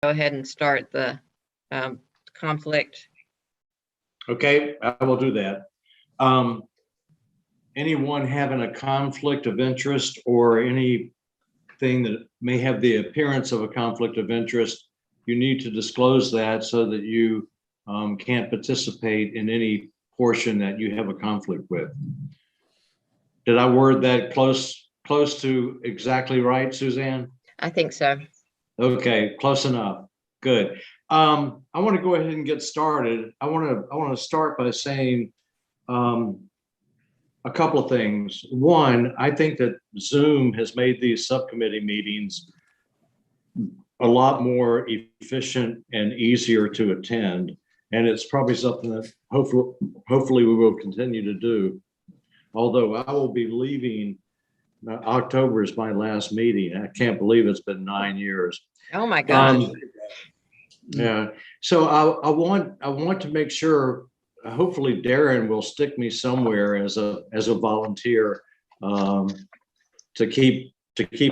go ahead and start the conflict. Okay, I will do that. Anyone having a conflict of interest or anything that may have the appearance of a conflict of interest, you need to disclose that so that you can't participate in any portion that you have a conflict with. Did I word that close to exactly right, Suzanne? I think so. Okay, close enough. Good. I want to go ahead and get started. I want to start by saying a couple of things. One, I think that Zoom has made these subcommittee meetings a lot more efficient and easier to attend. And it's probably something that hopefully we will continue to do. Although I will be leaving, October is my last meeting. I can't believe it's been 9 years. Oh my gosh. Yeah. So I want to make sure, hopefully Darren will stick me somewhere as a volunteer to keep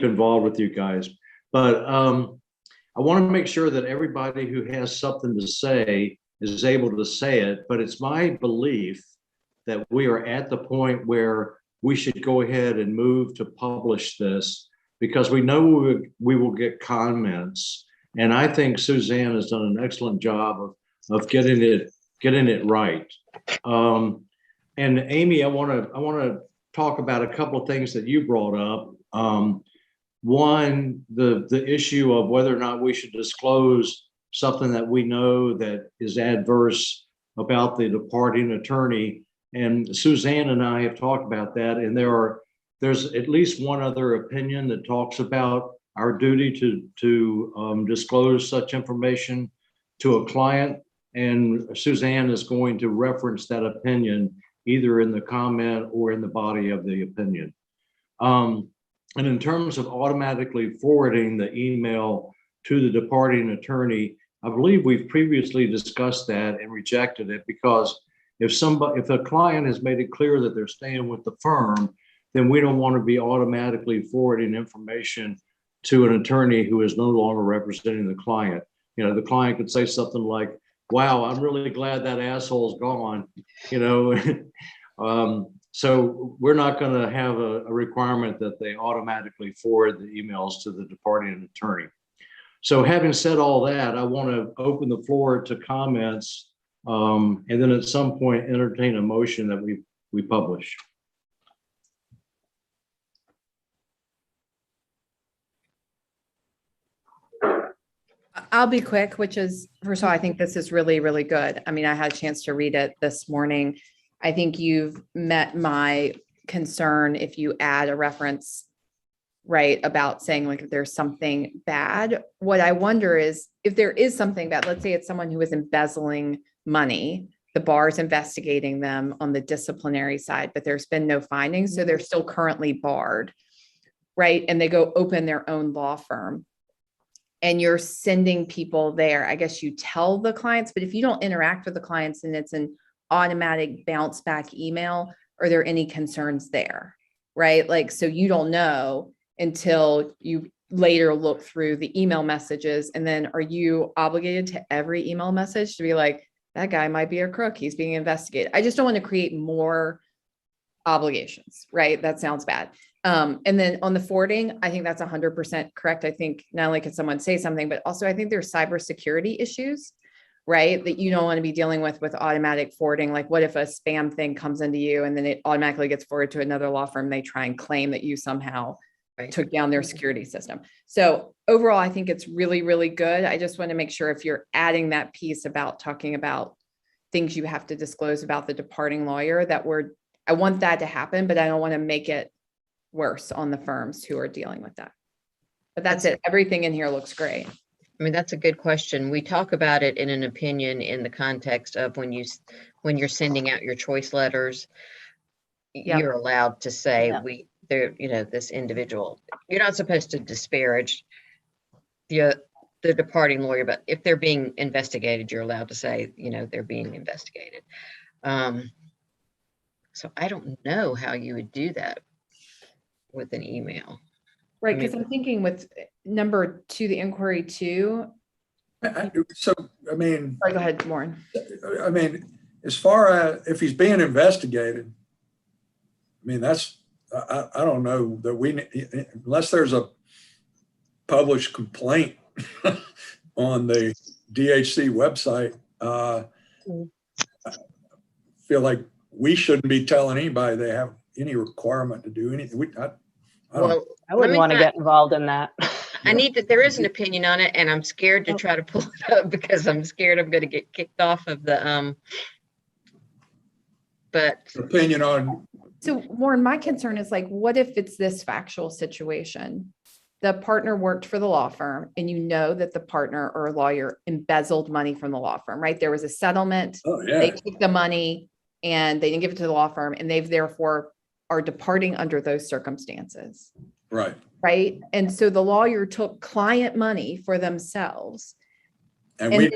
involved with you guys. But I want to make sure that everybody who has something to say is able to say it. But it's my belief that we are at the point where we should go ahead and move to publish this, because we know we will get comments. And I think Suzanne has done an excellent job of getting it right. And Amy, I want to talk about a couple of things that you brought up. One, the issue of whether or not we should disclose something that we know that is adverse about the departing attorney. And Suzanne and I have talked about that, and there's at least one other opinion that talks about our duty to disclose such information to a client. And Suzanne is going to reference that opinion either in the comment or in the body of the opinion. And in terms of automatically forwarding the email to the departing attorney, I believe we've previously discussed that and rejected it, because if a client has made it clear that they're staying with the firm, then we don't want to be automatically forwarding information to an attorney who is no longer representing the client. You know, the client could say something like, "Wow, I'm really glad that asshole's gone," you know. So we're not going to have a requirement that they automatically forward the emails to the departing attorney. So having said all that, I want to open the floor to comments, and then at some point entertain a motion that we publish. I'll be quick, which is, first of all, I think this is really, really good. I mean, I had a chance to read it this morning. I think you've met my concern if you add a reference, right, about saying like if there's something bad. What I wonder is if there is something bad, let's say it's someone who is embezzling money, the bar's investigating them on the disciplinary side, but there's been no findings, so they're still currently barred, right? And they go open their own law firm. And you're sending people there. I guess you tell the clients, but if you don't interact with the clients and it's an automatic bounce back email, are there any concerns there? Right? Like, so you don't know until you later look through the email messages. And then are you obligated to every email message to be like, that guy might be a crook, he's being investigated? I just don't want to create more obligations, right? That sounds bad. And then on the forwarding, I think that's 100% correct. I think not only can someone say something, but also I think there's cybersecurity issues, right? That you don't want to be dealing with automatic forwarding. Like what if a spam thing comes into you and then it automatically gets forwarded to another law firm, they try and claim that you somehow took down their security system. So overall, I think it's really, really good. I just want to make sure if you're adding that piece about talking about things you have to disclose about the departing lawyer, that I want that to happen, but I don't want to make it worse on the firms who are dealing with that. But that's it. Everything in here looks great. I mean, that's a good question. We talk about it in an opinion in the context of when you're sending out your choice letters, Yep. You're allowed to say Yep. this individual. You're not supposed to disparage the departing lawyer, but if they're being investigated, you're allowed to say, they're being investigated. So I don't know how you would do that with an email. Right, because I'm thinking with number 2, the inquiry 2, So, I mean, Sorry, go ahead, Warren. as far as if he's being investigated, I mean, I don't know that unless there's a published complaint on the DHC website, I feel like we shouldn't be telling anybody they have any requirement to do anything. I don't Well, I wouldn't want to get involved in that. there is an opinion on it, and I'm scared to try to pull it up because I'm scared I'm going to get kicked off of the, but opinion on. So Warren, my concern is like, what if it's this factual situation? The partner worked for the law firm and you know that the partner or lawyer embezzled money from the law firm, right? There was a settlement. Oh, They yeah. took the money and they didn't give it to the law firm, and they've therefore are departing under those circumstances. Right. Right. And so the lawyer took client money for themselves. And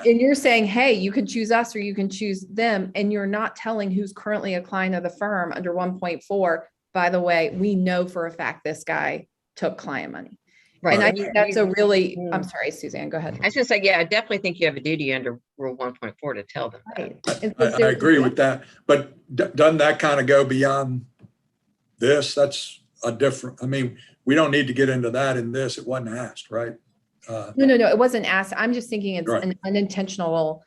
You're saying, hey, you can choose us or you can choose them. And you're not telling who's currently a client of the firm under 1.4. By the way, we know for a fact this guy took client money. right. And I and think you- that's a you- really, I'm sorry, Suzanne, go ahead. I was gonna say, yeah, I definitely think you have a duty under Rule 1.4 to tell them that. Right. And I so agree with that, but doesn't that kind of go beyond this? That's a different, I mean, we don't need to get into that in this. It wasn't asked, right? No, it wasn't asked. I'm just thinking it's Right. an unintentional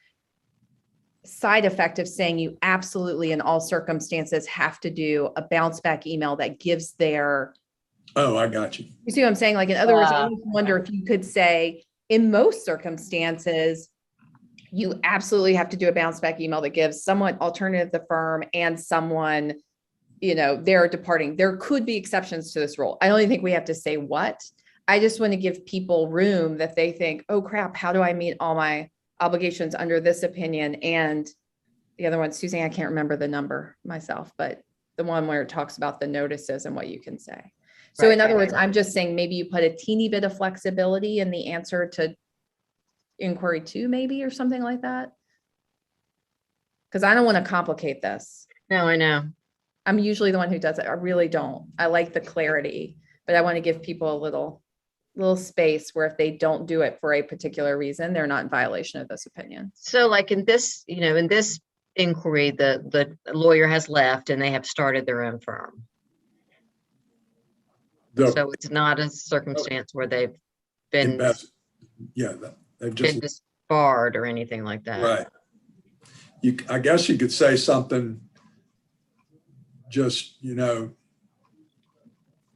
side effect of saying you absolutely in all circumstances have to do a bounce back email that gives their, Oh, I got you. you see what I'm saying? Like, in other words, I Yeah. almost wonder if you could say, in most circumstances, you absolutely have to do a bounce back email that gives someone alternative to the firm and someone, they're departing. There could be exceptions to this rule. I only think we have to say what. I just want to give people room that they think, oh crap, how do I meet all my obligations under this opinion? And the other one, Suzanne, I can't remember the number myself, but the one where it talks about the notices and what you can say. So Right, in other right, words, I'm just saying maybe you put a teeny bit of flexibility in the answer to inquiry 2, maybe, or something like that. Because I don't want to complicate this. No, I know. I'm usually the one who does it. I really don't. I like the clarity, but I want to give people a little space where if they don't do it for a particular reason, they're not in violation of this opinion. So like in this, in this inquiry, the lawyer has left and they have started their own firm. So it's not a circumstance where they've been They've just, disbarred or anything like that. right. I guess you could say something, just, the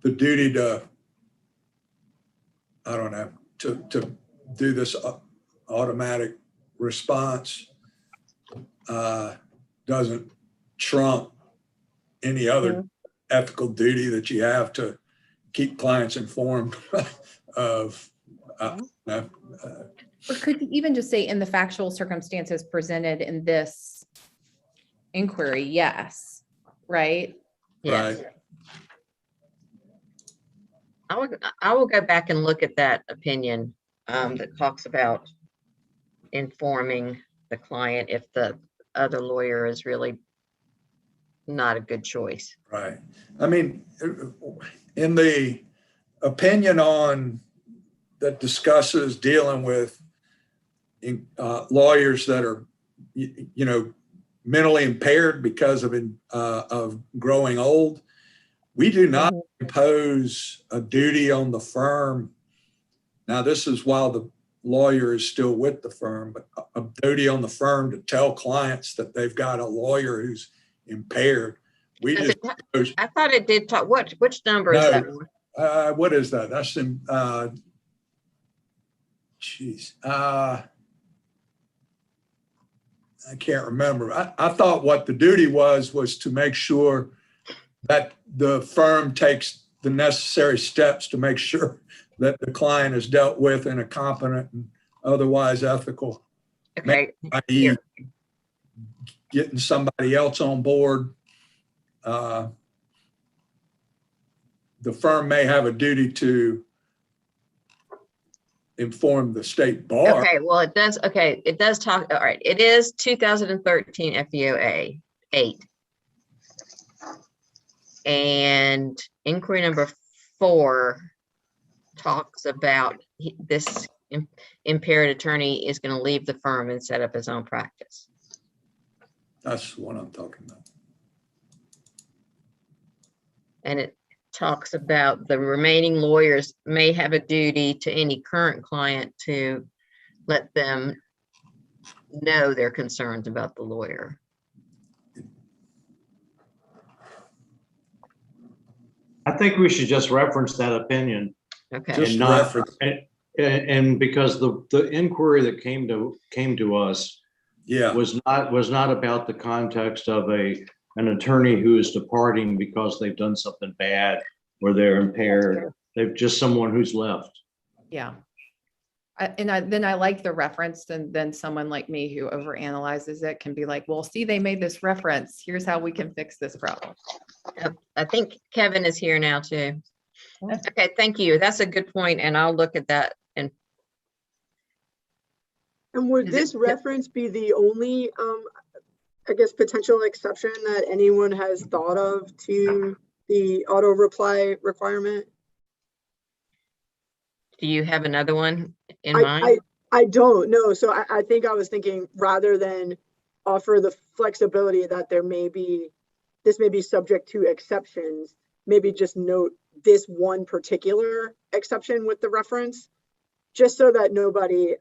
duty to, I don't know, to do this automatic response doesn't trump any other ethical duty that you have to keep clients informed of. Or could you even just say in the factual circumstances presented in this inquiry? Yes, right? Yes. Right. I will go back and look at that opinion that talks about informing the client if the other lawyer is really not a good choice. Right. I mean, in the opinion that discusses dealing with lawyers that are, mentally impaired because of growing old, we do not impose a duty on the firm. Now, this is while the lawyer is still with the firm, but a duty on the firm to tell clients that they've got a lawyer who's impaired. We Does just I thought it did talk, which number is No. that one? what is that? That's in I can't remember. I thought what the duty was to make sure that the firm takes the necessary steps to make sure that the client is dealt with in a competent and otherwise ethical, Okay, i.e. Here. getting somebody else on board. The firm may have a duty to inform the state bar. okay, well, it does talk, all right, it is 2013 FEOA 8. And inquiry number 4 talks about this impaired attorney is going to leave the firm and set up his own practice. That's what I'm talking about. And it talks about the remaining lawyers may have a duty to any current client to let them know their concerns about the lawyer. I think we should just reference that opinion Okay. Just and not, reference. and because the inquiry that came to us Yeah, was not about the context of an attorney who is departing because they've done something bad or they're impaired. They're just someone who's left. Yeah. Then I like the reference, and then someone like me who overanalyzes it can be like, well, see, they made this reference. Here's how we can fix this problem. I think Kevin is here now too. Yeah. Okay, thank you. That's a good point, and I'll look at that. And would Is it- this reference be the only, I guess, potential exception that anyone has thought of to the auto reply requirement? do you have another one in mind? I don't know. So I think I was thinking rather than offer the flexibility that this may be subject to exceptions, maybe just note this one particular exception with the reference, just so that nobody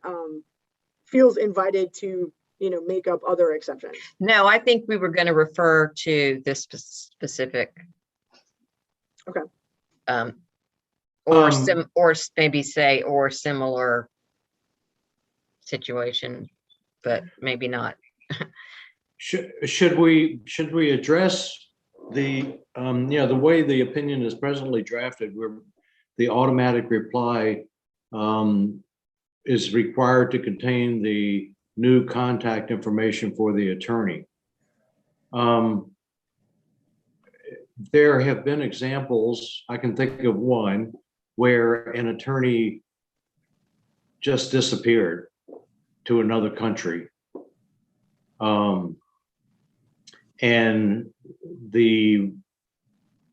feels invited to, make up other exceptions. No, I think we were going to refer to this specific. Okay. Or maybe say, or similar situation, but maybe not. Should we address the the way the opinion is presently drafted, where the automatic reply is required to contain the new contact information for the attorney. There have been examples, I can think of one, where an attorney just disappeared to another country. And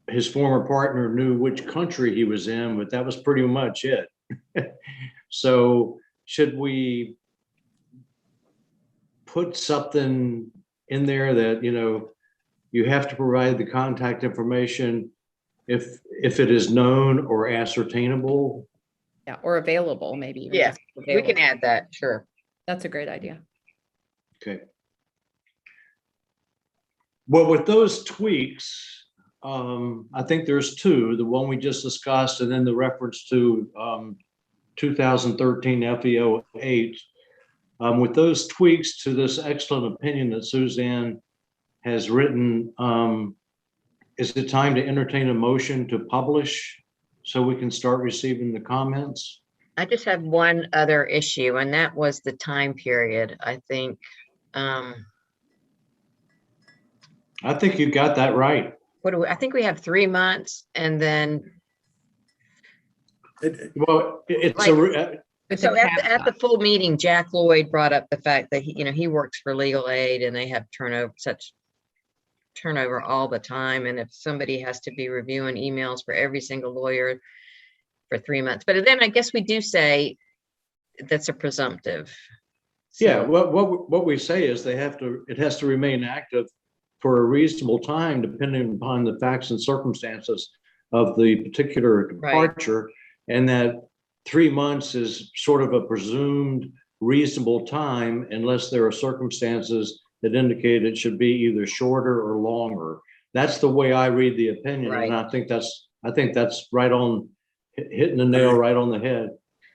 his former partner knew which country he was in, but that was pretty much it. So should we put something in there that, you have to provide the contact information if it is known or ascertainable? Yeah, or available, maybe. Even Yeah, just We can available. add that, sure. That's a great idea. Okay. Well, with those tweaks, I think there's two, the one we just discussed, and then the reference to 2013 FEO 8. With those tweaks to this excellent opinion that Suzanne has written, is it time to entertain a motion to publish so we can start receiving the comments? I just have one other issue, and that was the time period. I think, I think you got that right. I think we have 3 months, and then, Well, it's With so the at the caveat. full meeting, Jack Lloyd brought up the fact that he works for legal aid, and they have such turnover all the time. And if somebody has to be reviewing emails for every single lawyer for 3 months, but then I guess we do say that's a presumptive. Yeah, So- what we say is it has to remain active for a reasonable time, depending upon the facts and circumstances of the particular departure. And that 3 months is sort of a presumed reasonable time unless there are circumstances that indicate it should be either shorter or longer. That's the way I read the opinion. Right. And I think that's right on, hitting the nail right on the head.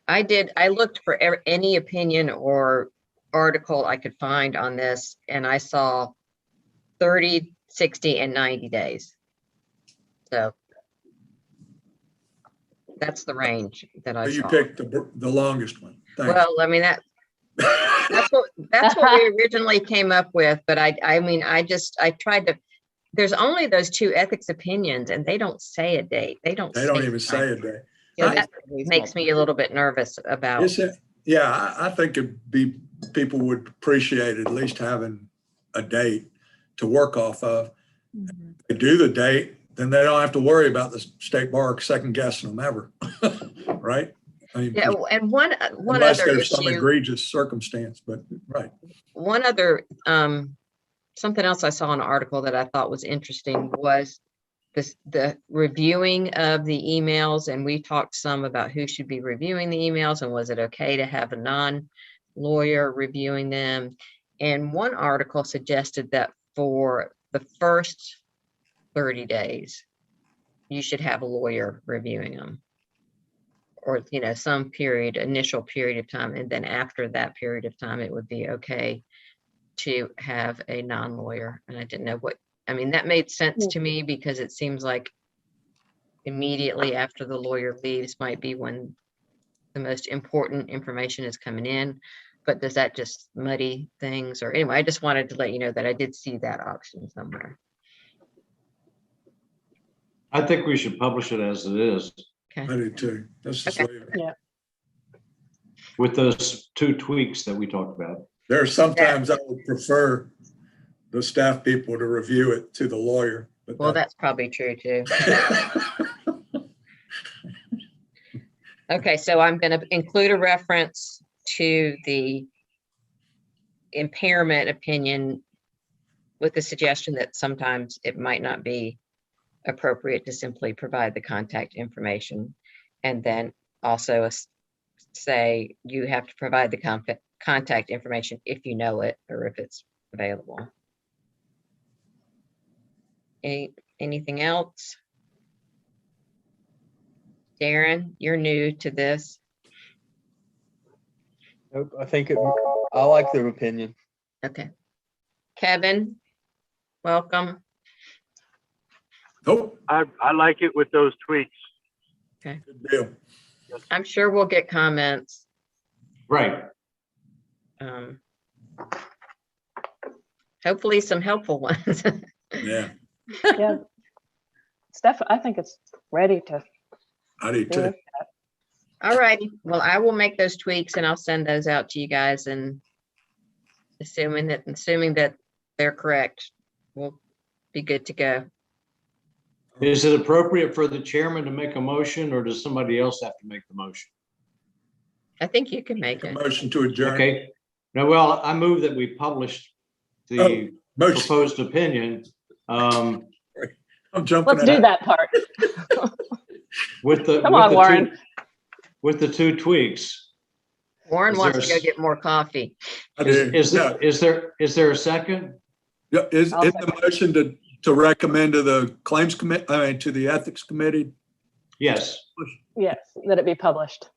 I looked for any opinion or article I could find on this, and I saw 30, 60, and 90 days. So that's the range that I you saw. picked the longest one. Thanks. Well, I mean, that's what we originally came up with, but I tried to, there's only those 2 ethics opinions, and they don't say a date. They don't even say a day. So I- that makes me a little bit nervous about. Is it? Yeah, I think people would appreciate at least having a date to work off of. Mhm. They do the date, then they don't have to worry about the state bar second guessing them ever, right? I mean, Yeah, and one unless other there's some issue, egregious circumstance, but right. one other, something else I saw in an article that I thought was interesting was the reviewing of the emails, and we talked some about who should be reviewing the emails and was it okay to have a non-lawyer reviewing them. And one article suggested that for the first 30 days, you should have a lawyer reviewing them. Or, some initial period of time. And then after that period of time, it would be okay to have a non-lawyer. And I didn't know that made sense to me because it seems like immediately after the lawyer leaves might be when the most important information is coming in. But does that just muddy things? Or anyway, I just wanted to let you know that I did see that option somewhere. I think we should publish it as it is I do too. Let's just Okay. leave it. with those 2 tweaks that we talked about. There are sometimes I would prefer the staff people to review it to the lawyer. But Well, that's probably true too. Okay, so I'm going to include a reference to the impairment opinion with the suggestion that sometimes it might not be appropriate to simply provide the contact information. And then also say you have to provide the contact information if you know it or if it's available. Anything else? Darren, you're new to this. Nope, I like their opinion. Okay. Kevin, welcome. Nope, I like it with those tweaks. good deal. I'm sure we'll get comments. Right. Hopefully some helpful ones. Yeah, Yeah. Steph, I think it's ready to I do do too. it. All righty. Well, I will make those tweaks and I'll send those out to you guys, and assuming that they're correct, we'll be good to go. Is it appropriate for the chairman to make a motion or does somebody else have to make the motion? I think you can make A it. motion to adjourn. Okay. Now, well, I move that we publish the Motion. proposed opinion I'm jumping Let's do ahead. that part. with the. Come with on, the Warren. with the 2 tweaks. Warren Is wants there to go get more coffee. I do. Is Yeah. there a second? Yeah, is I'll the motion to recommend to the claims committee, to the ethics committee? Yes. Yes, that it be published.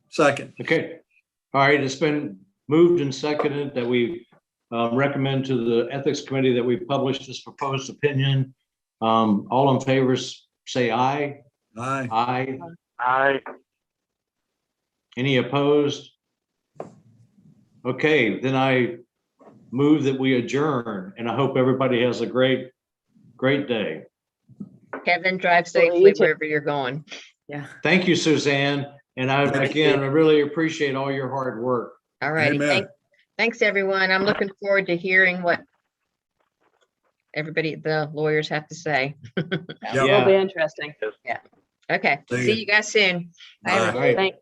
Second. Okay. All right. It's been moved and seconded that we recommend to the ethics committee that we publish this proposed opinion. All in favor, say aye. Aye. Aye. I Any opposed? Okay, then I move that we adjourn, and I hope everybody has a great day. Kevin, drive Well, you safely too. wherever you're going. Yeah. Thank you, Suzanne. And I really appreciate all your hard work. All righty. Amen. Thanks, everyone. I'm looking forward to hearing what the lawyers have to say. Yeah. It'll be interesting. Okay, See see you. you guys soon. Bye, Bye. everybody. All right. Thank,